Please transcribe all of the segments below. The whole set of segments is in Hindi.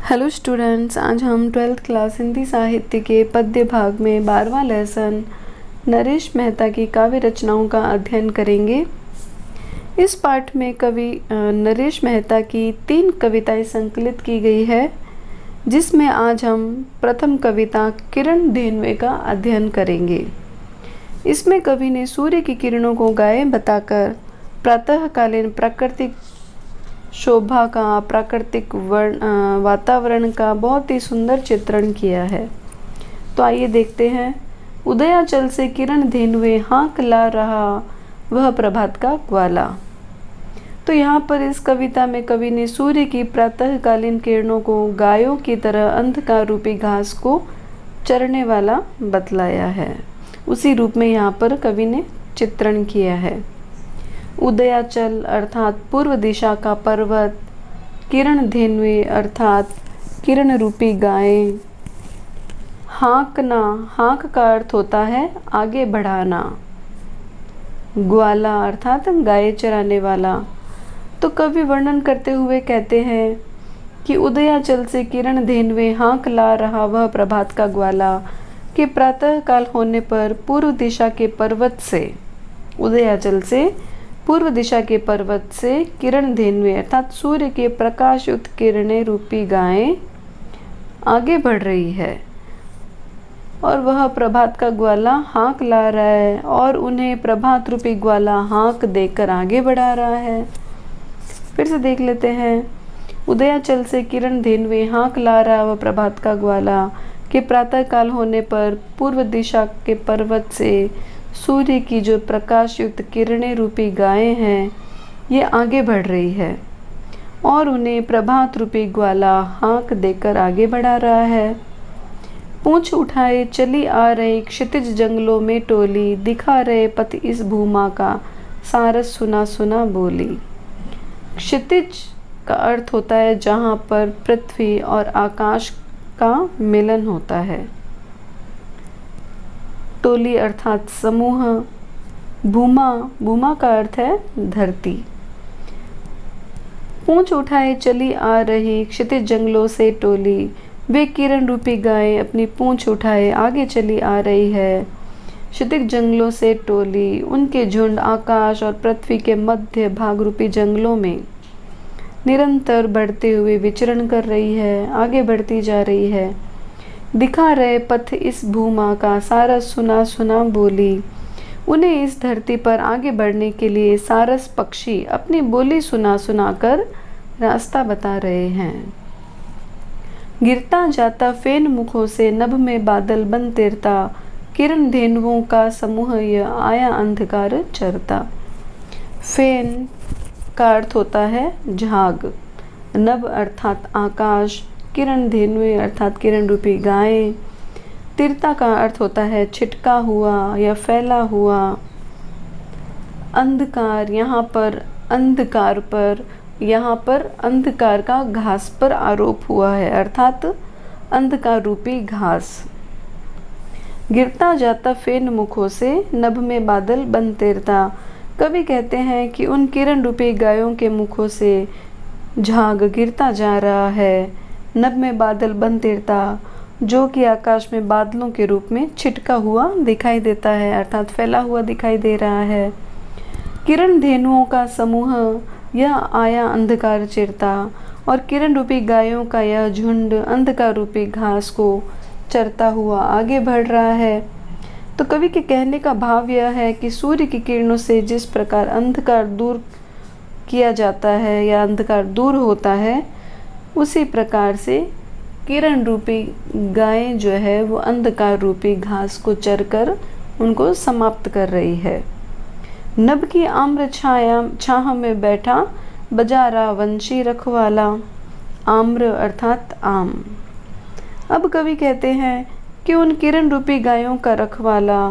हेलो स्टूडेंट्स, आज हम 12th क्लास हिंदी साहित्य के पद्य भाग में 12वां लेसन नरेश मेहता की काव्य रचनाओं का अध्ययन करेंगे। इस पाठ में कवि नरेश मेहता की 3 कविताएं संकलित की गई है, जिसमें आज हम प्रथम कविता किरण धेनुए का अध्ययन करेंगे। इसमें कवि ने सूर्य की किरणों को गाये बताकर प्रातःकालीन प्राकृतिक शोभा का, प्राकृतिक वातावरण का बहुत ही सुंदर चित्रण किया है। तो आइए देखते हैं। उदयाचल से किरण धेनुए हाँक ला रहा वह प्रभात का ग्वाला। तो यहाँ पर इस कविता में कवि ने सूर्य की प्रातःकालीन किरणों को गायों की तरह अंधकार रूपी घास को चरने वाला बतलाया है। उसी रूप में यहाँ पर कवि ने चित्रण किया है। उदयाचल अर्थात पूर्व दिशा का पर्वत, किरण धेनुए अर्थात किरण रूपी गायें, हाँकना, हाँक का अर्थ होता है आगे बढ़ाना, ग्वाला अर्थात गाय चराने वाला। तो कवि वर्णन करते हुए कहते हैं कि उदयाचल से किरण धेनुए हाँक ला रहा वह प्रभात का ग्वाला कि प्रातः काल होने पर पूर्व दिशा के पर्वत से, उदयाचल से पूर्व दिशा के पर्वत से किरण धेनुए अर्थात सूर्य के प्रकाश युक्त किरणें रूपी गायें आगे बढ़ रही है और वह प्रभात का ग्वाला हाँक ला रहा है और उन्हें प्रभात रूपी ग्वाला हाँक देकर आगे बढ़ा रहा है। फिर से देख लेते हैं। उदयाचल से किरण धेनुए हाँक ला रहा वह प्रभात का ग्वाला कि प्रातः काल होने पर पूर्व दिशा के पर्वत से सूर्य की जो प्रकाश युक्त किरणें रूपी गायें हैं ये आगे बढ़ रही है और उन्हें प्रभात रूपी ग्वाला हाँक देकर आगे बढ़ा रहा है। पूंछ उठाए चली आ रही क्षितिज जंगलों में टोली, दिखा रहे पथ इस भूमा का सारस सुना सुना बोली। क्षितिज का अर्थ होता है जहाँ पर पृथ्वी और आकाश का मिलन होता है। टोली अर्थात समूह, भूमा, भूमा का अर्थ है धरती। पूंछ उठाए चली आ रही क्षितिज जंगलों से टोली, वे किरण रूपी गायें अपनी पूंछ उठाए आगे चली आ रही है। क्षितिज जंगलों से टोली, उनके झुंड आकाश और पृथ्वी के मध्य भाग रूपी जंगलों में निरंतर बढ़ते हुए विचरण कर रही है, आगे बढ़ती जा रही है। दिखा रहे पथ इस भूमा का सारस सुना सुना बोली, उन्हें इस धरती पर आगे बढ़ने के लिए सारस पक्षी अपनी बोली सुना सुना कर रास्ता बता रहे हैं। गिरता जाता फेन मुखों से नभ में बादल बन तेरता, किरण धेनुओं का समूह यह आया अंधकार चरता। फेन का अर्थ होता है झाग, नभ अर्थात आकाश, किरण धेनुए अर्थात किरण रूपी गायें, तिरता का अर्थ होता है छिटका हुआ या फैला हुआ। अंधकार, यहाँ पर अंधकार का घास पर आरोप हुआ है अर्थात अंधकार रूपी घास। गिरता जाता फेन मुखों से नभ में बादल बन तेरता। कवि कहते हैं कि उन किरण रूपी गायों के मुखों से झाग गिरता जा रहा है, नभ में बादल बन तेरता, जो कि आकाश में बादलों के रूप में छिटका हुआ दिखाई देता है अर्थात फैला हुआ दिखाई दे रहा है। किरण धेनुओं का समूह यह आया अंधकार चिरता और किरण रूपी गायों का यह झुंड अंधकार रूपी घास को चरता हुआ आगे बढ़ रहा है। तो कवि के कहने का भाव यह है कि सूर्य की किरणों से जिस प्रकार अंधकार दूर किया जाता है या अंधकार दूर होता है, उसी प्रकार से किरण रूपी गायें जो है वो अंधकार रूपी घास को चरकर उनको समाप्त कर रही है। नभ की आम्र छाह में बैठा बजा रहा वंशी रखवाला, आम्र अर्थात आम। अब कवि कहते हैं कि उन किरण रूपी गायों का रखवाला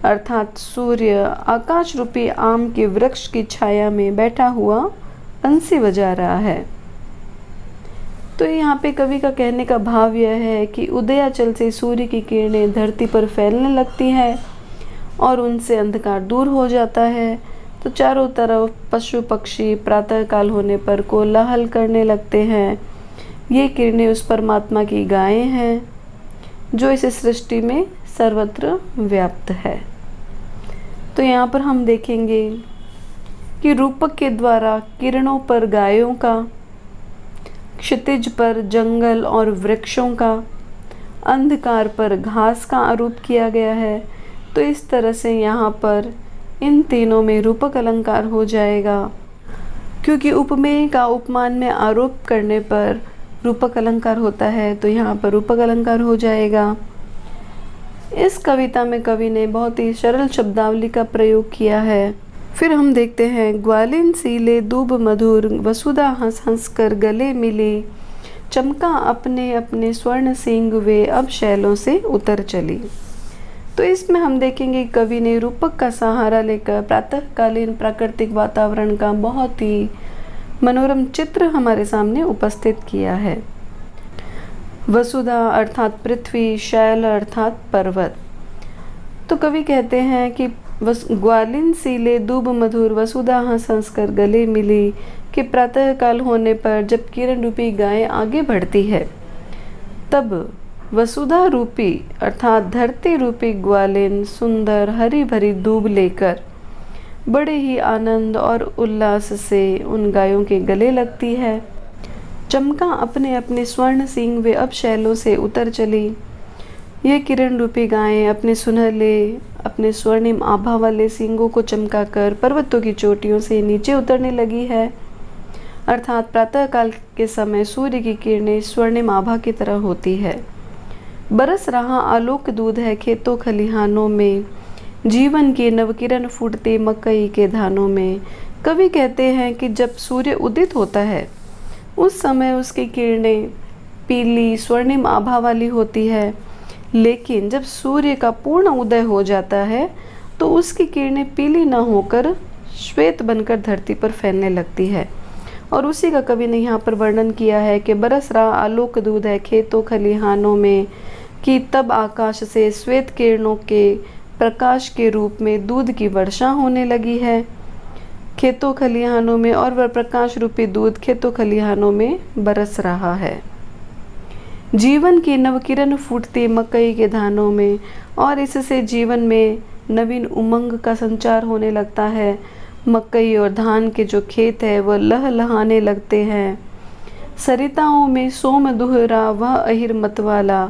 अर्थात सूर्य आकाश रूपी आम के वृक्ष की छाया में बैठा हुआ बंसी बजा रहा है। तो यहाँ पे कवि का कहने का भाव यह है कि उदयाचल से सूर्य की किरणें धरती पर फैलने लगती हैं और उनसे अंधकार दूर हो जाता है। तो चारों तरफ पशु पक्षी प्रातःकाल होने पर कोलाहल करने लगते हैं। ये किरणें उस परमात्मा की गायें हैं जो इस सृष्टि में सर्वत्र व्याप्त है। तो यहाँ पर हम देखेंगे कि रूपक के द्वारा किरणों पर गायों का, क्षितिज पर जंगल और वृक्षों का, अंधकार पर घास का आरोप किया गया है। तो इस तरह से यहाँ पर इन तीनों में रूपक अलंकार हो जाएगा, क्योंकि उपमेय का उपमान में आरोप करने पर रूपक अलंकार होता है, तो यहाँ पर रूपक अलंकार हो जाएगा। इस कविता में कवि ने बहुत ही सरल शब्दावली का प्रयोग किया है। फिर हम देखते हैं, ग्वालिन सीले दूब मधुर, वसुधा हंस हंस कर गले मिली, चमका अपने अपने स्वर्ण सिंग वे अब शैलों से उतर चली। तो इसमें हम देखेंगे कवि ने रूपक का सहारा लेकर प्रातःकालीन प्राकृतिक वातावरण का बहुत ही मनोरम चित्र हमारे सामने उपस्थित किया है। वसुधा अर्थात पृथ्वी, शैल अर्थात पर्वत। तो कवि कहते हैं कि ग्वालिन सीले दूब मधुर, वसुधा हंस हंस कर गले मिली, कि प्रातःकाल होने पर जब किरण रूपी गाय आगे बढ़ती है, तब वसुधा रूपी अर्थात धरती रूपी ग्वालिन सुंदर हरी भरी दूब लेकर बड़े ही आनंद और उल्लास से उन गायों के गले लगती है। चमका अपने अपने स्वर्ण सिंग वे अब शैलों से उतर चली। ये किरण रूपी गायें अपने सुनहले, अपने स्वर्णिम आभा वाले सींगों को चमकाकर पर्वतों की चोटियों से नीचे उतरने लगी है। अर्थात प्रातःकाल के समय सूर्य की किरणें स्वर्णिम आभा की तरह होती है। बरस रहा आलोक दूध है खेतों खलिहानों में, जीवन के नवकिरण फूटते मकई के धानों में। कवि कहते हैं कि जब सूर्य उदित होता है उस समय उसकी किरणें पीली स्वर्णिम आभा वाली होती है, लेकिन जब सूर्य का पूर्ण उदय हो जाता है तो उसकी किरणें पीली न होकर श्वेत बनकर धरती पर फैलने लगती है। और उसी का कवि ने यहाँ पर वर्णन किया है कि बरस रहा आलोक दूध है खेतों खलिहानों में, कि तब आकाश से श्वेत किरणों के प्रकाश के रूप में दूध की वर्षा होने लगी है खेतों खलिहानों में, और वह प्रकाश रूपी दूध खेतों खलिहानों में बरस रहा है। जीवन की नवकिरण फूटती मकई के धानों में, और इससे जीवन में नवीन उमंग का संचार होने लगता है। मकई और धान के जो खेत है वह लहलहाने लगते हैं। सरिताओं में सोम दुहरा वह अहिर मतवाला,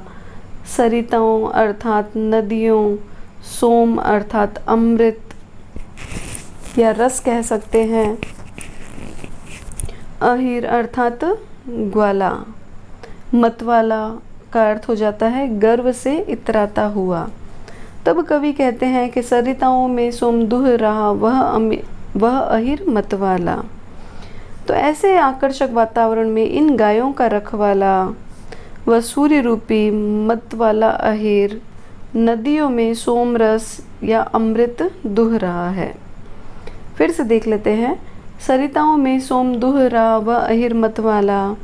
सरिताओं अर्थात नदियों, सोम अर्थात अमृत या रस कह सकते हैं, अहिर अर्थात ग्वाला, मतवाला का अर्थ हो जाता है गर्व से इतराता हुआ। तब कवि कहते हैं कि सरिताओं में सोम दुह रहा वह अहिर मतवाला। तो ऐसे आकर्षक वातावरण में इन गायों का रखवाला वह सूर्य रूपी मतवाला अहिर नदियों में सोम रस या अमृत दुह रहा है। फिर से देख लेते हैं, सरिताओं में सोम दुह रहा वह अहिर मतवाला,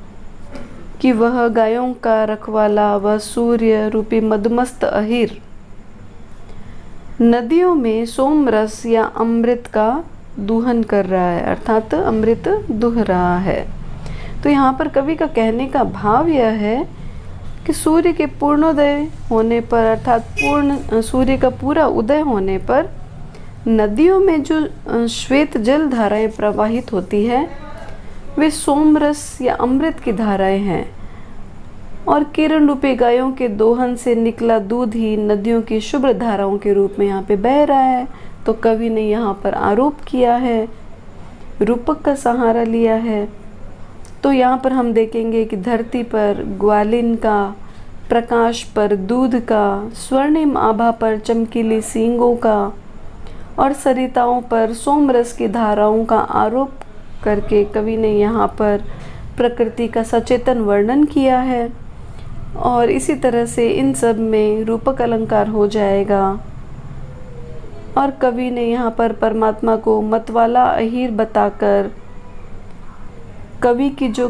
कि वह गायों का रखवाला वह सूर्य रूपी मदमस्त अहिर नदियों में सोम रस या अमृत का दूहन कर रहा है, अर्थात अमृत दुह रहा है। तो यहाँ पर कवि का कहने का भाव यह है कि सूर्य के पूर्णोदय होने पर, अर्थात सूर्य का पूरा उदय होने पर नदियों में जो श्वेत जल धाराएं प्रवाहित होती है वे सोमरस या अमृत की धाराएं हैं, और किरण रूपी गायों के दोहन से निकला दूध ही नदियों की शुभ्र धाराओं के रूप में यहाँ पे बह रहा है। तो कवि ने यहाँ पर आरोप किया है, रूपक का सहारा लिया है। तो यहाँ पर हम देखेंगे कि धरती पर ग्वालिन का, प्रकाश पर दूध का, स्वर्णिम आभा पर चमकीली सींगों का, और सरिताओं पर सोमरस की धाराओं का आरोप करके कवि ने यहाँ पर प्रकृति का सचेतन वर्णन किया है। और इसी तरह से इन सब में रूपक अलंकार हो जाएगा। और कवि ने यहाँ पर परमात्मा को मतवाला अहीर बताकर कवि की जो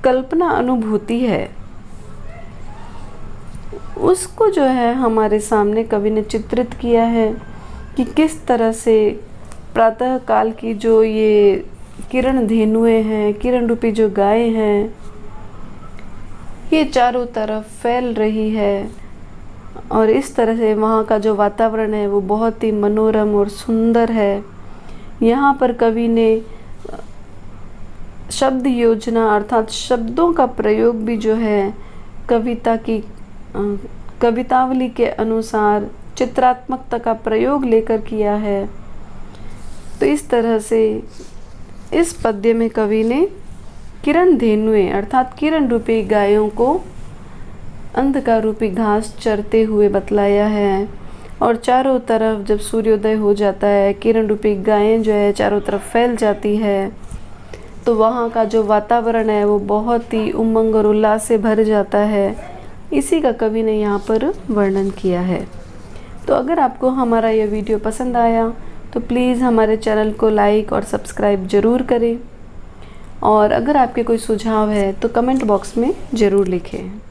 कल्पना अनुभूति है उसको जो है हमारे सामने कवि ने चित्रित किया है कि किस तरह से प्रातः काल की जो ये किरण धेनुएं हैं, किरण रूपी जो गायें हैं, ये चारों तरफ फैल रही है और इस तरह से वहाँ का जो वातावरण है वो बहुत ही मनोरम और सुंदर है। यहाँ पर कवि ने शब्द योजना अर्थात शब्दों का प्रयोग भी जो है कवितावली के अनुसार चित्रात्मकता का प्रयोग लेकर किया है। तो इस तरह से इस पद्य में कवि ने किरण धेनुएं अर्थात किरण रूपी गायों को अंधकार रूपी घास चरते हुए बतलाया है। और चारों तरफ जब सूर्योदय हो जाता है, किरण रूपी गायें जो है चारों तरफ फैल जाती है, तो वहाँ का जो वातावरण है वो बहुत ही उमंग और उल्लास से भर जाता है। इसी का कवि ने यहाँ पर वर्णन किया है। तो अगर आपको हमारा यह वीडियो पसंद आया तो प्लीज़ हमारे चैनल को लाइक और सब्सक्राइब ज़रूर करें, और अगर आपके कोई सुझाव है तो कमेंट बॉक्स में ज़रूर लिखें।